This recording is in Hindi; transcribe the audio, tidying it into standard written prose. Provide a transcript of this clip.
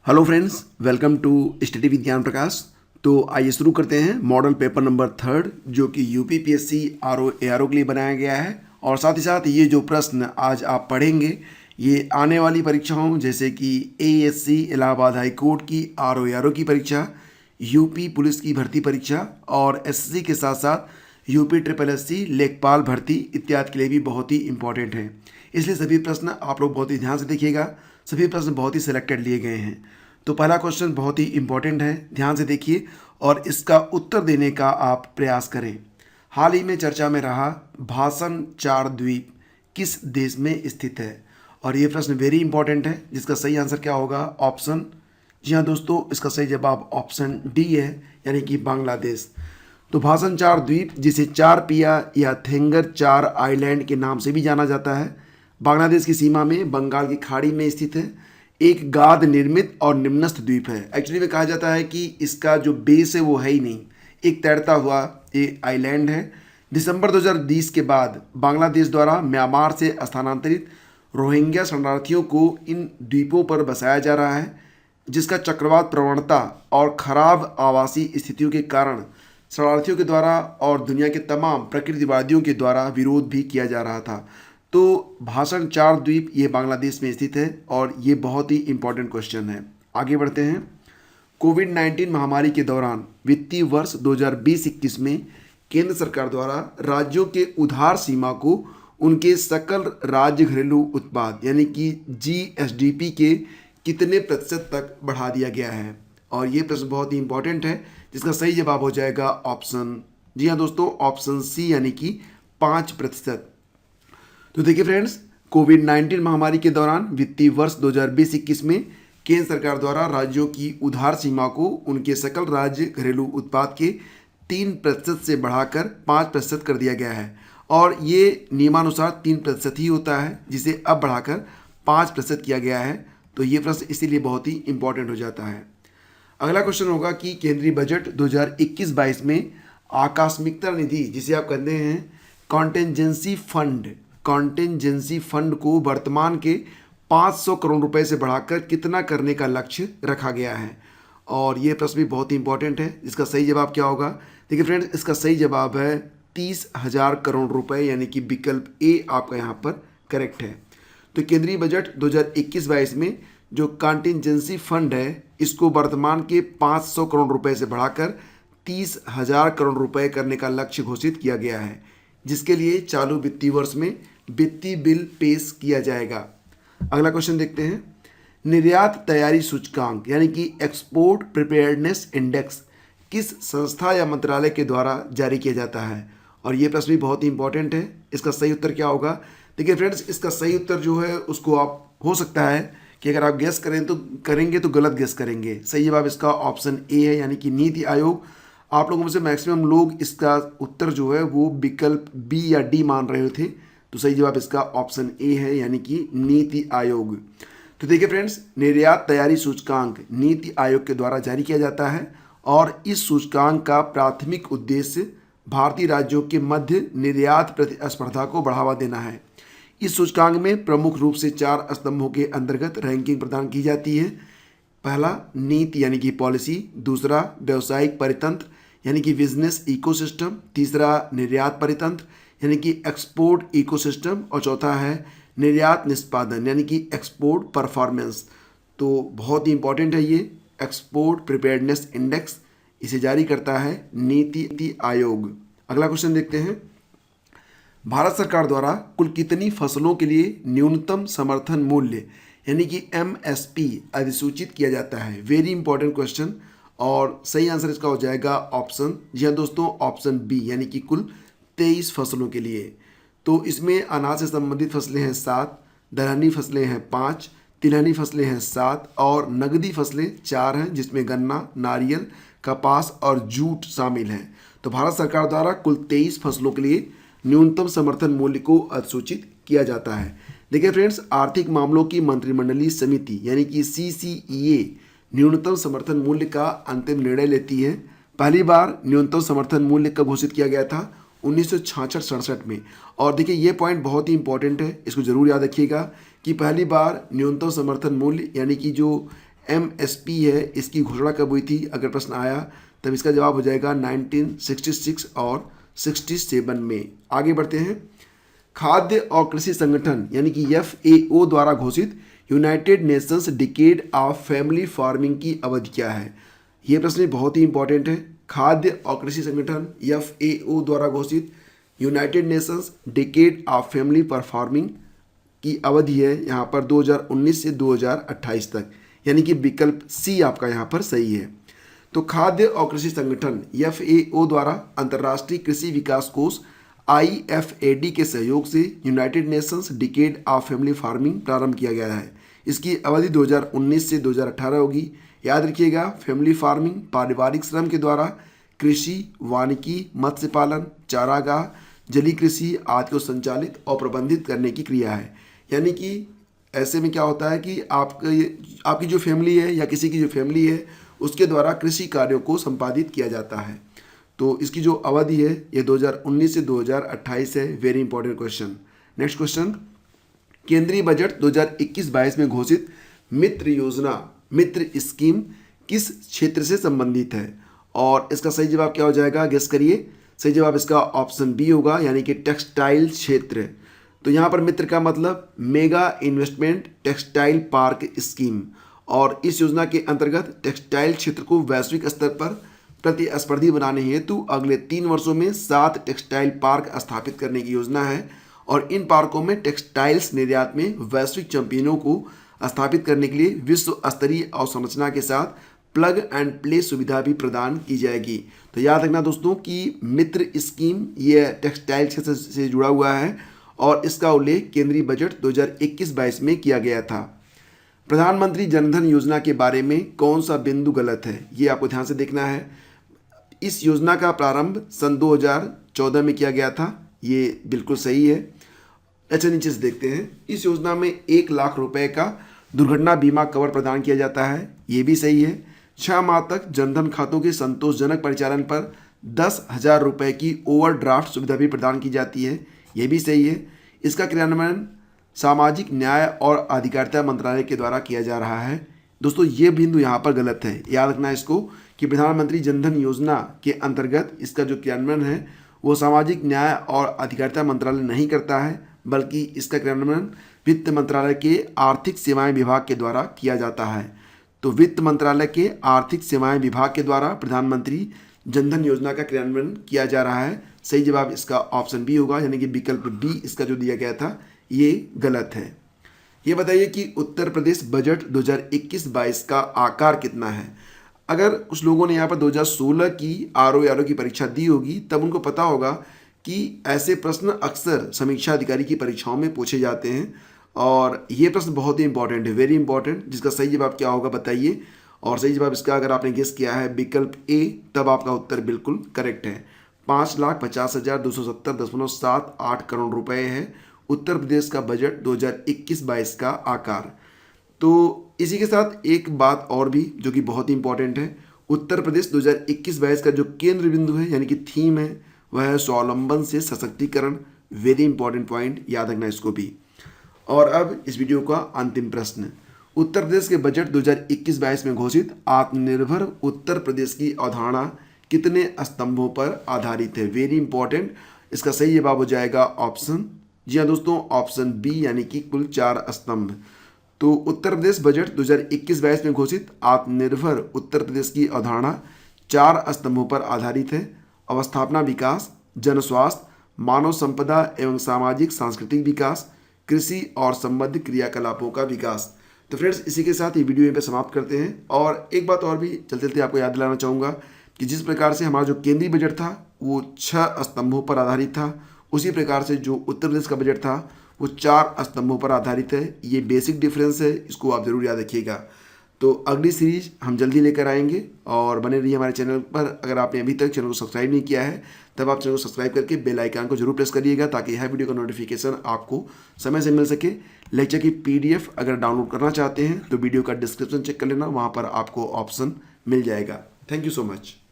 Hello friends, welcome to study with Gyan Prakash. तो आइए शुरू करते हैं मॉडल पेपर नंबर 3 जो कि यूपीपीएससी आरओ एआरओ के लिए बनाया गया है। और साथ ही साथ ये जो प्रश्न आज आप पढ़ेंगे ये आने वाली परीक्षाओं जैसे कि एएससी इलाहाबाद हाई कोर्ट की आरओ एआरओ की परीक्षा, यूपी पुलिस की भर्ती परीक्षा और एसएससी के साथ साथ यूपी ट्रिपल एससी लेखपाल भर्ती इत्यादि के लिए भी बहुत ही इंपॉर्टेंट है। इसलिए सभी प्रश्न आप लोग बहुत ही ध्यान से देखिएगा। सभी प्रश्न बहुत ही सिलेक्टेड लिए गए हैं। तो पहला क्वेश्चन बहुत ही इंपॉर्टेंट है, ध्यान से देखिए और इसका उत्तर देने का आप प्रयास करें। हाल ही में चर्चा में रहा भाषण चार द्वीप किस देश में स्थित है? और ये प्रश्न वेरी इंपॉर्टेंट है, जिसका सही आंसर क्या होगा? ऑप्शन, जी हाँ दोस्तों, इसका सही जवाब ऑप्शन डी है, यानी कि बांग्लादेश। तो भाषण चार द्वीप, जिसे चार पिया या थेंगर चार आइलैंड के नाम से भी जाना जाता है, बांग्लादेश की सीमा में बंगाल की खाड़ी में स्थित है। एक गाद निर्मित और निम्नस्थ द्वीप है। एक्चुअली में कहा जाता है कि इसका जो बेस है वो है ही नहीं, एक तैरता हुआ ये आइलैंड है। दिसंबर 2020 के बाद बांग्लादेश द्वारा म्यांमार से स्थानांतरित रोहिंग्या शरणार्थियों को इन द्वीपों पर बसाया जा रहा है, जिसका चक्रवात प्रवणता और खराब आवासीय स्थितियों के कारण शरणार्थियों के द्वारा और दुनिया के तमाम प्रकृतिवादियों के द्वारा विरोध भी किया जा रहा था। तो भाषण चार द्वीप ये बांग्लादेश में स्थित है और ये बहुत ही इंपॉर्टेंट क्वेश्चन है। आगे बढ़ते हैं। कोविड-19 महामारी के दौरान वित्तीय वर्ष 2020-21 में केंद्र सरकार द्वारा राज्यों के उधार सीमा को उनके सकल राज्य घरेलू उत्पाद यानी कि जीएसडीपी के कितने प्रतिशत तक बढ़ा दिया गया है? और ये प्रश्न बहुत ही इंपॉर्टेंट है, जिसका सही जवाब हो जाएगा ऑप्शन, जी हाँ दोस्तों, ऑप्शन सी यानी कि 5%। तो देखिए फ्रेंड्स, कोविड-19 महामारी के दौरान वित्तीय वर्ष 2020-21 में केंद्र सरकार द्वारा राज्यों की उधार सीमा को उनके सकल राज्य घरेलू उत्पाद के 3% से बढ़ाकर 5% कर दिया गया है। और ये नियमानुसार 3% ही होता है, जिसे अब बढ़ाकर 5% किया गया है। तो ये प्रश्न इसीलिए बहुत ही इंपॉर्टेंट हो जाता है। अगला क्वेश्चन होगा कि केंद्रीय बजट 2021-22 में आकस्मिकता निधि, जिसे आप कहते हैं कॉन्टेंजेंसी फंड को वर्तमान के 500 करोड़ रुपए से बढ़ाकर कितना करने का लक्ष्य रखा गया है? और ये प्रश्न भी बहुत ही इंपॉर्टेंट है। इसका सही जवाब क्या होगा? देखिए फ्रेंड्स, इसका सही जवाब है 30,000 करोड़ रुपए, यानी कि विकल्प ए आपका यहाँ पर करेक्ट है। तो केंद्रीय बजट 2021-22 में जो कॉन्टेंजेंसी फंड है, इसको वर्तमान के 500 करोड़ रुपए से बढ़ाकर 30,000 करोड़ रुपए करने का लक्ष्य घोषित किया गया है, जिसके लिए चालू वित्तीय वर्ष में वित्तीय बिल पेश किया जाएगा। अगला क्वेश्चन देखते हैं। निर्यात तैयारी सूचकांक यानी कि एक्सपोर्ट प्रिपेयर्डनेस इंडेक्स किस संस्था या मंत्रालय के द्वारा जारी किया जाता है? और ये प्रश्न भी बहुत ही इंपॉर्टेंट है। इसका सही उत्तर क्या होगा? देखिए फ्रेंड्स, इसका सही उत्तर जो है उसको आप, हो सकता है कि अगर आप गेस करेंगे तो गलत गेस करेंगे। सही जवाब इसका ऑप्शन ए है, यानी कि नीति आयोग। आप लोगों में से मैक्सिमम लोग इसका उत्तर जो है वो विकल्प बी या डी मान रहे थे। तो सही जवाब इसका ऑप्शन ए है, यानी कि नीति आयोग। तो देखिए फ्रेंड्स, निर्यात तैयारी सूचकांक नीति आयोग के द्वारा जारी किया जाता है और इस सूचकांक का प्राथमिक उद्देश्य भारतीय राज्यों के मध्य निर्यात प्रतिस्पर्धा को बढ़ावा देना है। इस सूचकांक में प्रमुख रूप से 4 स्तंभों के अंतर्गत रैंकिंग प्रदान की जाती है। पहला नीति यानी कि पॉलिसी, दूसरा व्यावसायिक परितंत्र यानी कि बिजनेस इकोसिस्टम, तीसरा निर्यात परितंत्र यानी कि एक्सपोर्ट इकोसिस्टम और चौथा है निर्यात निष्पादन यानी कि एक्सपोर्ट परफॉर्मेंस। तो बहुत ही इंपॉर्टेंट है ये एक्सपोर्ट प्रिपेयर्डनेस इंडेक्स, इसे जारी करता है नीति आयोग। अगला क्वेश्चन देखते हैं। भारत सरकार द्वारा कुल कितनी फसलों के लिए न्यूनतम समर्थन मूल्य यानी कि एमएसपी अधिसूचित किया जाता है? Very important question. और सही आंसर इसका हो जाएगा ऑप्शन, जी हाँ दोस्तों, ऑप्शन बी, यानी कि कुल 23 फसलों के लिए। तो इसमें अनाज से संबंधित फसलें हैं 7, दलहनी फसलें हैं 5, तिलहनी फसलें हैं 7 और नगदी फसलें 4 हैं, जिसमें गन्ना, नारियल, कपास और जूट शामिल हैं। तो भारत सरकार द्वारा कुल 23 फसलों के लिए न्यूनतम समर्थन मूल्य को अधिसूचित किया जाता है। देखिए फ्रेंड्स, आर्थिक मामलों की मंत्रिमंडलीय समिति यानी कि सीसीईए न्यूनतम समर्थन मूल्य का अंतिम निर्णय लेती है। पहली बार न्यूनतम समर्थन मूल्य कब घोषित किया गया था? 1966-67 में। और देखिए ये पॉइंट बहुत ही इंपॉर्टेंट है, इसको जरूर याद रखिएगा कि पहली बार न्यूनतम समर्थन मूल्य यानी कि जो MSP है, इसकी घोषणा कब हुई थी? अगर प्रश्न आया तब इसका जवाब हो जाएगा 1966 और 67 में। आगे बढ़ते हैं। खाद्य और कृषि संगठन यानी कि FAO द्वारा घोषित United Nations decade of family farming की अवधि क्या है? ये प्रश्न बहुत ही इंपॉर्टेंट है। खाद्य और कृषि संगठन FAO द्वारा घोषित United Nations decade of family farming की अवधि है यहाँ पर 2019 से 2028 तक, यानी कि विकल्प सी आपका यहाँ पर सही है। तो खाद्य और कृषि संगठन FAO द्वारा अंतर्राष्ट्रीय कृषि विकास कोष IFAD के सहयोग से United Nations decade of family farming प्रारंभ किया गया है। इसकी अवधि 2019 से 2018 होगी। याद रखिएगा, फैमिली फार्मिंग पारिवारिक श्रम के द्वारा कृषि, वानिकी, मत्स्य पालन, चारागाह, जलीय कृषि आदि को संचालित और प्रबंधित करने की क्रिया है। यानी कि ऐसे में क्या होता है कि आपकी जो फैमिली है या किसी की जो फैमिली है उसके द्वारा कृषि कार्यों को संपादित किया जाता है। तो इसकी जो अवधि है ये 2019 से 2028 है। Very important question. Next question, केंद्रीय बजट 2021-22 में घोषित मित्र स्कीम किस क्षेत्र से संबंधित है? और इसका सही जवाब क्या हो जाएगा? गेस करिए। सही जवाब इसका ऑप्शन बी होगा, यानी कि टेक्सटाइल क्षेत्र। तो यहाँ पर मित्र का मतलब mega investment textile park scheme, और इस योजना के अंतर्गत टेक्सटाइल क्षेत्र को वैश्विक स्तर पर प्रतिस्पर्धी बनाने हेतु अगले 3 वर्षों में 7 टेक्सटाइल पार्क स्थापित करने की योजना है। और इन पार्कों में टेक्सटाइल्स निर्यात में वैश्विक चैंपियनों को स्थापित करने के लिए विश्व स्तरीय अवसंरचना के साथ प्लग एंड प्ले सुविधा भी प्रदान की जाएगी। तो याद रखना दोस्तों कि मित्र स्कीम ये टेक्सटाइल क्षेत्र से जुड़ा हुआ है और इसका उल्लेख केंद्रीय बजट 2021-22 में किया गया था। प्रधानमंत्री जनधन योजना के बारे में कौन सा बिंदु गलत है? ये आपको ध्यान से देखना है। इस योजना का प्रारंभ सन 2014 में किया गया था, ये बिल्कुल सही है। अच्छा, नीचे से देखते हैं। इस योजना में 1 लाख रुपए का दुर्घटना बीमा कवर प्रदान किया जाता है, ये भी सही है। 6 माह तक जनधन खातों के संतोषजनक परिचालन पर 10,000 रुपये की ओवरड्राफ्ट सुविधा भी प्रदान की जाती है, ये भी सही है। इसका क्रियान्वयन सामाजिक न्याय और अधिकारिता मंत्रालय के द्वारा किया जा रहा है। दोस्तों ये बिंदु यहाँ पर गलत है, याद रखना इसको कि प्रधानमंत्री जनधन योजना के अंतर्गत इसका जो क्रियान्वयन है वो सामाजिक न्याय और अधिकारिता मंत्रालय नहीं करता है, बल्कि इसका क्रियान्वयन वित्त मंत्रालय के आर्थिक सेवाएं विभाग के द्वारा किया जाता है। तो वित्त मंत्रालय के आर्थिक सेवाएं विभाग के द्वारा प्रधानमंत्री जनधन योजना का क्रियान्वयन किया जा रहा है। सही जवाब इसका ऑप्शन बी होगा, यानी कि विकल्प बी इसका जो दिया गया था ये गलत है। ये बताइए कि उत्तर प्रदेश बजट 2021-22 का आकार कितना है? अगर कुछ लोगों ने यहाँ पर 2016 की RO की परीक्षा दी होगी तब उनको पता होगा कि ऐसे प्रश्न अक्सर समीक्षा अधिकारी की परीक्षाओं में पूछे जाते हैं और ये प्रश्न बहुत ही इंपॉर्टेंट है, वेरी इंपॉर्टेंट। जिसका सही जवाब क्या होगा बताइए। और सही जवाब इसका अगर आपने गेस किया है विकल्प ए, तब आपका उत्तर बिल्कुल करेक्ट है। 5,50,270.78 करोड़ रुपए है उत्तर प्रदेश का बजट 2021-22 का आकार। तो इसी के साथ एक बात और भी जो कि बहुत ही इंपॉर्टेंट है, उत्तर प्रदेश 2021-22 का जो केंद्र बिंदु है यानी कि थीम है वह है स्वावलंबन से सशक्तिकरण। वेरी इंपॉर्टेंट पॉइंट, याद रखना इसको भी। और अब इस वीडियो का अंतिम प्रश्न, उत्तर प्रदेश के बजट 2021-22 में घोषित आत्मनिर्भर उत्तर प्रदेश की अवधारणा कितने स्तंभों पर आधारित है? Very important. इसका सही जवाब हो जाएगा ऑप्शन, जी हाँ दोस्तों, ऑप्शन बी, यानी कि कुल 4 स्तंभ। तो उत्तर प्रदेश बजट 2021-22 में घोषित आत्मनिर्भर उत्तर प्रदेश की अवधारणा 4 स्तंभों पर आधारित है। अवस्थापना विकास, जन स्वास्थ्य, मानव संपदा एवं सामाजिक सांस्कृतिक विकास, कृषि और संबद्ध क्रियाकलापों का विकास। तो फ्रेंड्स इसी के साथ ये वीडियो यहीं पे समाप्त करते हैं। और एक बात और भी चलते चलते आपको याद दिलाना चाहूँगा कि जिस प्रकार से हमारा जो केंद्रीय बजट था वो 6 स्तंभों पर आधारित था, उसी प्रकार से जो उत्तर प्रदेश का बजट था वो 4 स्तंभों पर आधारित है। ये बेसिक डिफरेंस है, इसको आप ज़रूर याद रखिएगा। तो अगली सीरीज हम जल्दी लेकर आएंगे और बने रहिए हमारे चैनल पर। अगर आपने अभी तक चैनल को सब्सक्राइब नहीं किया है तब आप चैनल को सब्सक्राइब करके बेल आइकन को जरूर प्रेस करिएगा ताकि हर वीडियो का नोटिफिकेशन आपको समय से मिल सके। लेक्चर की PDF अगर डाउनलोड करना चाहते हैं तो वीडियो का डिस्क्रिप्शन चेक कर लेना, वहाँ पर आपको ऑप्शन मिल जाएगा। Thank you so much.